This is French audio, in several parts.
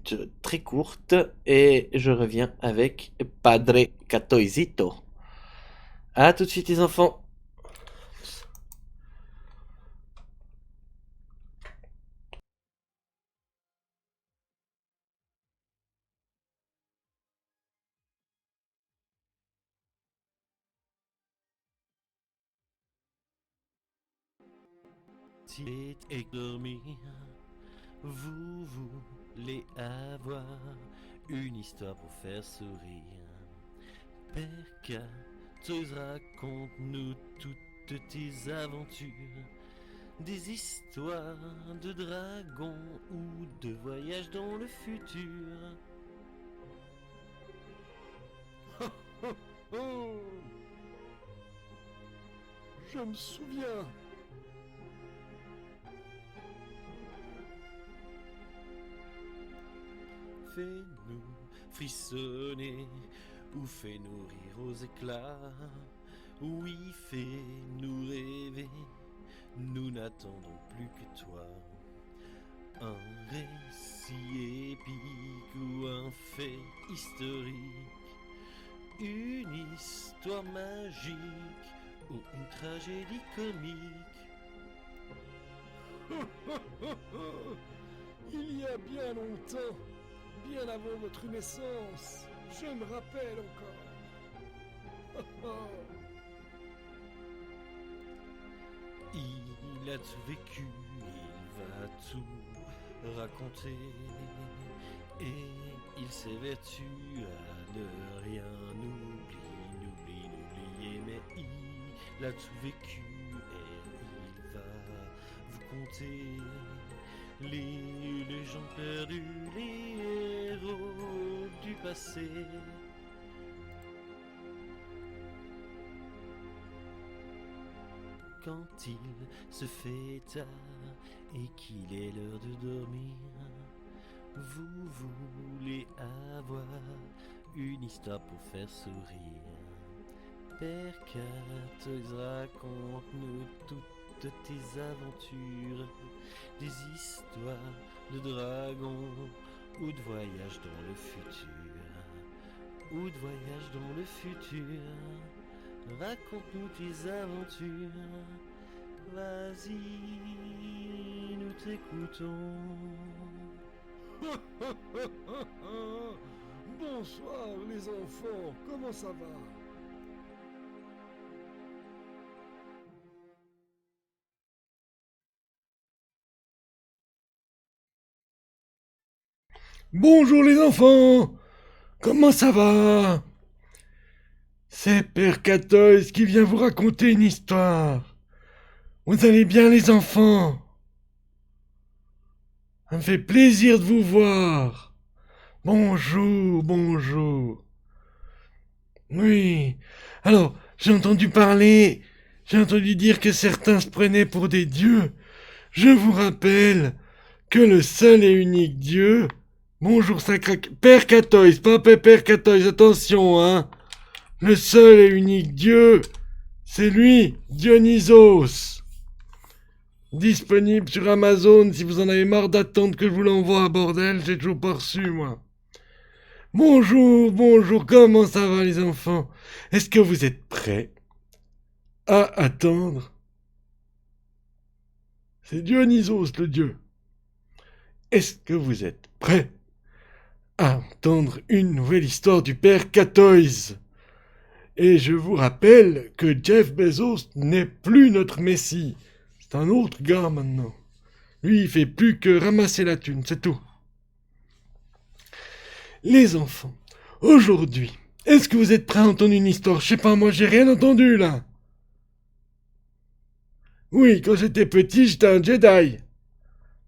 minutes très courtes et je reviens avec Padre Catoisito. À tout de suite les enfants. Et dormir, vous voulez avoir une histoire pour faire sourire. Père Catoise, raconte-nous toutes tes aventures, des histoires de dragons ou de voyages dans le futur. Oh, je me souviens. Fais-nous frissonner ou fais-nous rire aux éclats. Oui, fais-nous rêver, nous n'attendons plus que toi. Un récit épique ou un fait historique, une histoire magique ou une tragédie comique. Il y a bien longtemps, bien avant votre naissance, je me rappelle encore. Il a tout vécu, il va tout raconter, et il s'évertue à ne rien oublier, mais il a tout vécu et il va vous conter les légendes perdues, les héros du passé. Quand il se fait tard et qu'il est l'heure de dormir, vous voulez avoir une histoire pour faire sourire. Père Catoise, raconte-nous toutes tes aventures, des histoires de dragons ou de voyages dans le futur. Ou de voyages dans le futur. Raconte-nous tes aventures. Vas-y, nous t'écoutons. Bonsoir les enfants, comment ça va? Bonjour les enfants, comment ça va? C'est Père Catoise qui vient vous raconter une histoire. Vous allez bien les enfants? Ça me fait plaisir de vous voir. Bonjour, bonjour. Oui. Alors, j'ai entendu dire que certains se prenaient pour des dieux. Je vous rappelle que le seul et unique Dieu... Bonjour sacré... Père Catoise, pas Père Catoise, attention, hein. Le seul et unique Dieu, c'est lui, Dionysos. Disponible sur Amazon si vous en avez marre d'attendre que je vous l'envoie, bordel, j'ai toujours pas reçu, moi. Bonjour, bonjour, comment ça va les enfants? Est-ce que vous êtes prêts à attendre? C'est Dionysos le dieu. Est-ce que vous êtes prêts à entendre une nouvelle histoire du père Catoise? Et je vous rappelle que Jeff Bezos n'est plus notre messie. C'est un autre gars maintenant. Lui, il fait plus que ramasser la thune, c'est tout. Les enfants, aujourd'hui, est-ce que vous êtes prêts à entendre une histoire? Je sais pas, moi j'ai rien entendu là. Oui, quand j'étais petit, j'étais un Jedi.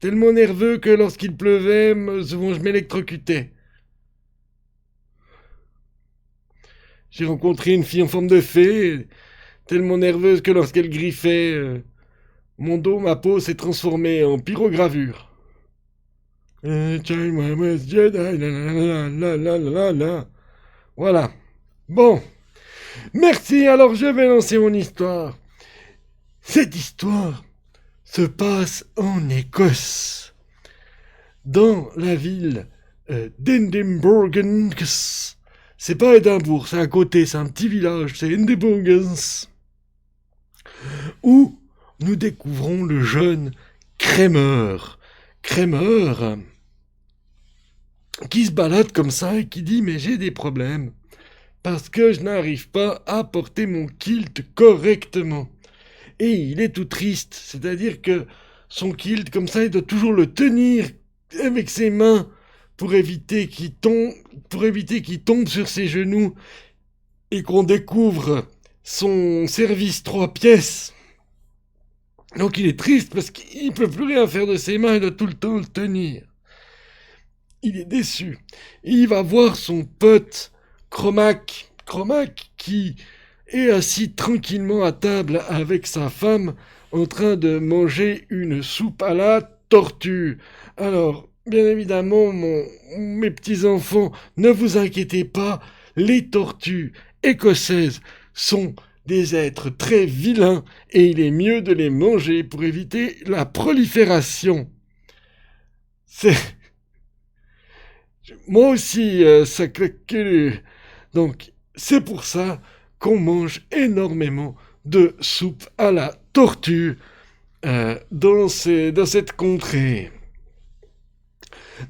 Tellement nerveux que lorsqu'il pleuvait, souvent je m'électrocutais. J'ai rencontré une fille en forme de fée, tellement nerveuse que lorsqu'elle griffait, mon dos, ma peau s'est transformée en pyrogravure. Voilà. Bon. Merci, alors je vais lancer mon histoire. Cette histoire se passe en Écosse, dans la ville d'Edimburgens. C'est pas Édimbourg, c'est à côté, c'est un petit village, c'est Edimburgens. Où nous découvrons le jeune Kramer. Kramer, qui se balade comme ça et qui dit « Mais j'ai des problèmes, parce que je n'arrive pas à porter mon kilt correctement. » Et il est tout triste, c'est-à-dire que son kilt, comme ça, il doit toujours le tenir avec ses mains pour éviter qu'il tombe sur ses genoux et qu'on découvre son service 3 pièces. Donc il est triste parce qu'il ne peut plus rien faire de ses mains, il doit tout le temps le tenir. Il est déçu. Et il va voir son pote Cromac qui est assis tranquillement à table avec sa femme en train de manger une soupe à la tortue. Alors, bien évidemment, mes petits enfants, ne vous inquiétez pas, les tortues écossaises sont des êtres très vilains et il est mieux de les manger pour éviter la prolifération. Moi aussi, ça claque. Donc, c'est pour ça qu'on mange énormément de soupe à la tortue dans cette contrée.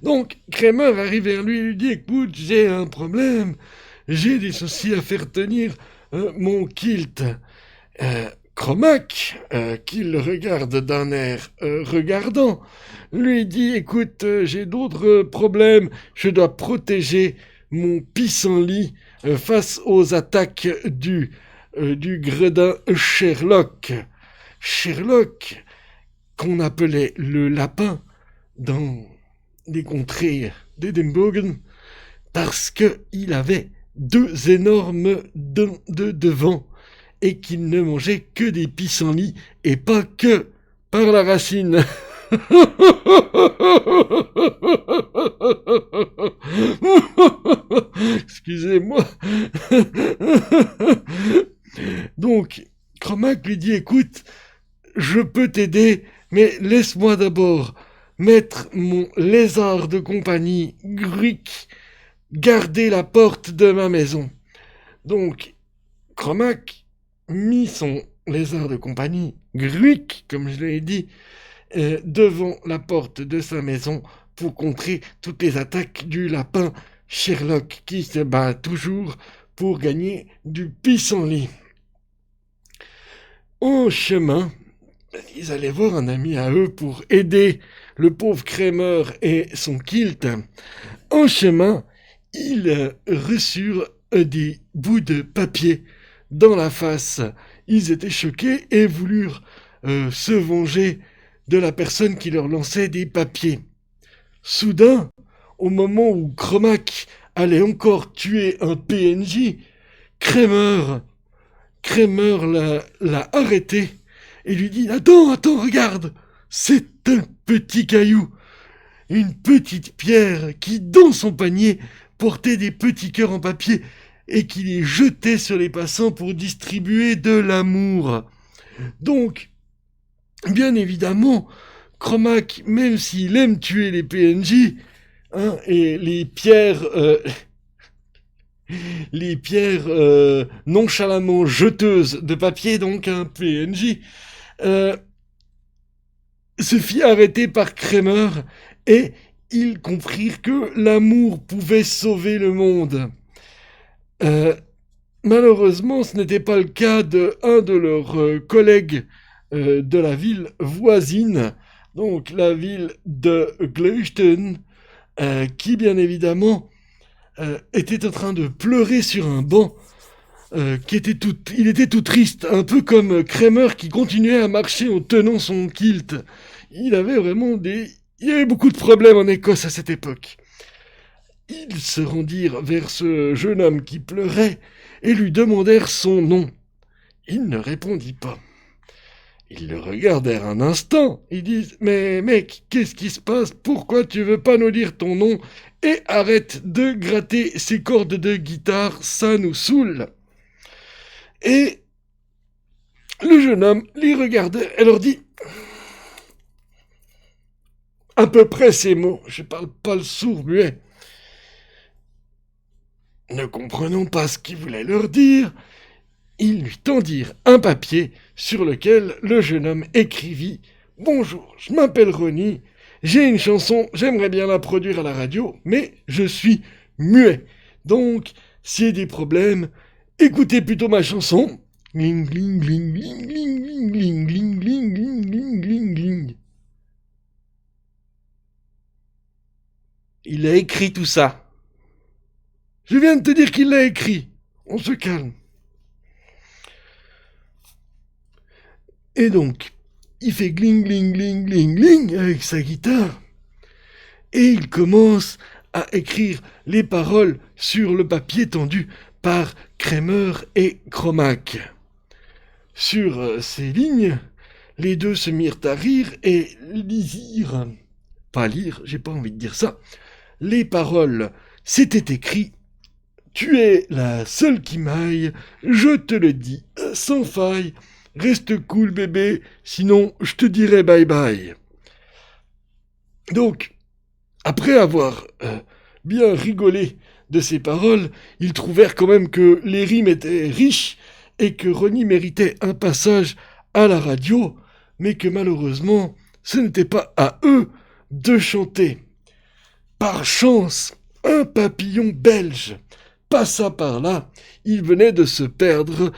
Donc, Kramer arrive vers lui et lui dit « Écoute, j'ai un problème, j'ai des soucis à faire tenir mon kilt. » Cromac, qui le regarde d'un air regardant, lui dit « Écoute, j'ai d'autres problèmes, je dois protéger mon pissenlit face aux attaques du gredin Sherlock. » Sherlock, qu'on appelait le lapin dans les contrées d'Edimburg, parce qu'il avait 2 énormes dents de devant et qu'il ne mangeait que des pissenlits et pas que par la racine. Excusez-moi. Donc, Cromac lui dit, écoute, je peux t'aider, mais laisse-moi d'abord mettre mon lézard de compagnie, Gruic, garder la porte de ma maison. Donc, Cromac mit son lézard de compagnie, Gruic, comme je l'ai dit, devant la porte de sa maison pour contrer toutes les attaques du lapin Sherlock, qui se bat toujours pour gagner du pissenlit. Au chemin, ils allaient voir un ami à eux pour aider le pauvre Kramer et son kilt. En chemin, ils reçurent des bouts de papier dans la face. Ils étaient choqués et voulurent se venger de la personne qui leur lançait des papiers. Soudain, au moment où Cromac allait encore tuer un PNJ, Kramer l'a arrêté et lui dit « Attends, regarde, c'est un petit caillou, une petite pierre qui, dans son panier, portait des petits cœurs en papier et qui les jetait sur les passants pour distribuer de l'amour. » Donc, bien évidemment, Cromac, même s'il aime tuer les PNJ, et les pierres nonchalamment jeteuses de papier, donc un PNJ, se fit arrêter par Kramer et ils comprirent que l'amour pouvait sauver le monde. Malheureusement, ce n'était pas le cas de un de leurs collègues de la ville voisine, donc la ville de Gleuston, qui bien évidemment était en train de pleurer sur un banc, il était tout triste, un peu comme Kramer qui continuait à marcher en tenant son kilt. Il y avait beaucoup de problèmes en Écosse à cette époque. Ils se rendirent vers ce jeune homme qui pleurait et lui demandèrent son nom. Il ne répondit pas. Ils le regardèrent un instant. Ils disent « Mais mec, qu'est-ce qui se passe? Pourquoi tu veux pas nous dire ton nom? Et arrête de gratter ces cordes de guitare, ça nous saoule. » Et le jeune homme les regardait et leur dit à peu près ces mots. Je parle pas le sourd muet. Ne comprenant pas ce qu'il voulait leur dire, ils lui tendirent un papier sur lequel le jeune homme écrivit « Bonjour, je m'appelle Ronnie, j'ai une chanson, j'aimerais bien la produire à la radio, mais je suis muet. Donc, s'il y a des problèmes, écoutez plutôt ma chanson. Gling, gling, gling, gling, gling, gling, gling, gling, gling, gling, gling, gling. » Il a écrit tout ça. Je viens de te dire qu'il l'a écrit. On se calme. Et donc, il fait gling, gling, gling, gling, gling avec sa guitare. Et il commence à écrire les paroles sur le papier tendu par Kramer et Cromac. Sur ces lignes, les deux se mirent à rire et lisirent. Pas lire, j'ai pas envie de dire ça. Les paroles, c'était écrit « Tu es la seule qui m'aille, je te le dis sans faille. Reste cool bébé, sinon je te dirai bye bye. » Donc, après avoir bien rigolé de ces paroles, ils trouvèrent quand même que les rimes étaient riches et que Ronnie méritait un passage à la radio, mais que malheureusement, ce n'était pas à eux de chanter. Par chance, un papillon belge passa par là. Il venait de se perdre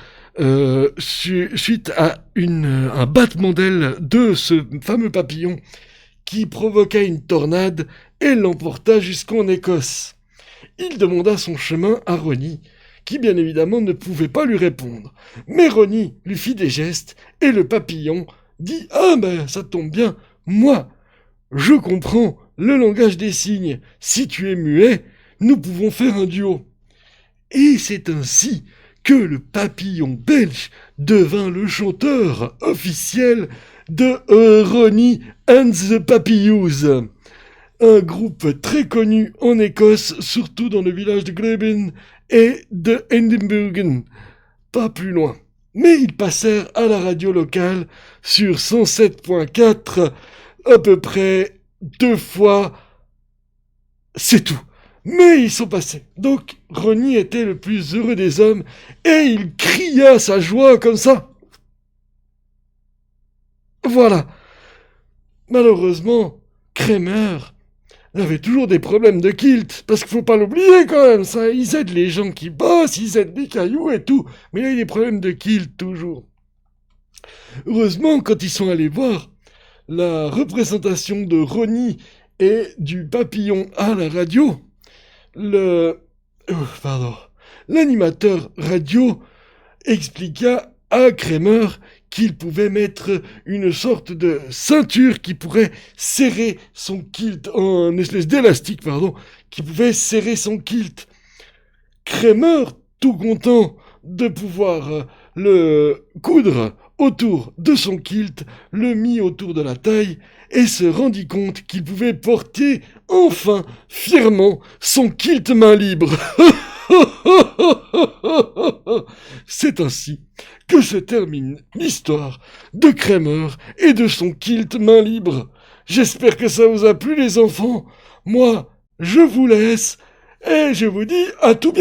suite à un battement d'aile de ce fameux papillon qui provoqua une tornade et l'emporta jusqu'en Écosse. Il demanda son chemin à Ronnie, qui bien évidemment ne pouvait pas lui répondre. Mais Ronnie lui fit des gestes et le papillon dit « Ah ben ça tombe bien, moi, je comprends le langage des signes. Si tu es muet, nous pouvons faire un duo. » Et c'est ainsi que le papillon belge devint le chanteur officiel de Ronnie and the Papillons, un groupe très connu en Écosse, surtout dans le village de Gleben et de Edinburgh, pas plus loin. Mais ils passèrent à la radio locale sur 107.4 à peu près 2 fois, c'est tout. Mais ils sont passés. Donc, Ronnie était le plus heureux des hommes et il cria sa joie comme ça. Voilà. Malheureusement, Kramer avait toujours des problèmes de kilt, parce qu'il faut pas l'oublier quand même, ça. Ils aident les gens qui bossent, ils aident les cailloux et tout, mais il a eu des problèmes de kilt toujours. Heureusement, quand ils sont allés voir la représentation de Ronnie et du papillon à la radio, l'animateur radio expliqua à Kramer qu'il pouvait mettre une sorte de ceinture qui pourrait serrer son kilt, une espèce d'élastique, qui pouvait serrer son kilt. Kramer, tout content de pouvoir le coudre autour de son kilt, le mit autour de la taille et se rendit compte qu'il pouvait porter enfin fièrement son kilt main libre. C'est ainsi que se termine l'histoire de Kramer et de son kilt main libre. J'espère que ça vous a plu les enfants. Moi, je vous laisse et je vous dis à tout bientôt.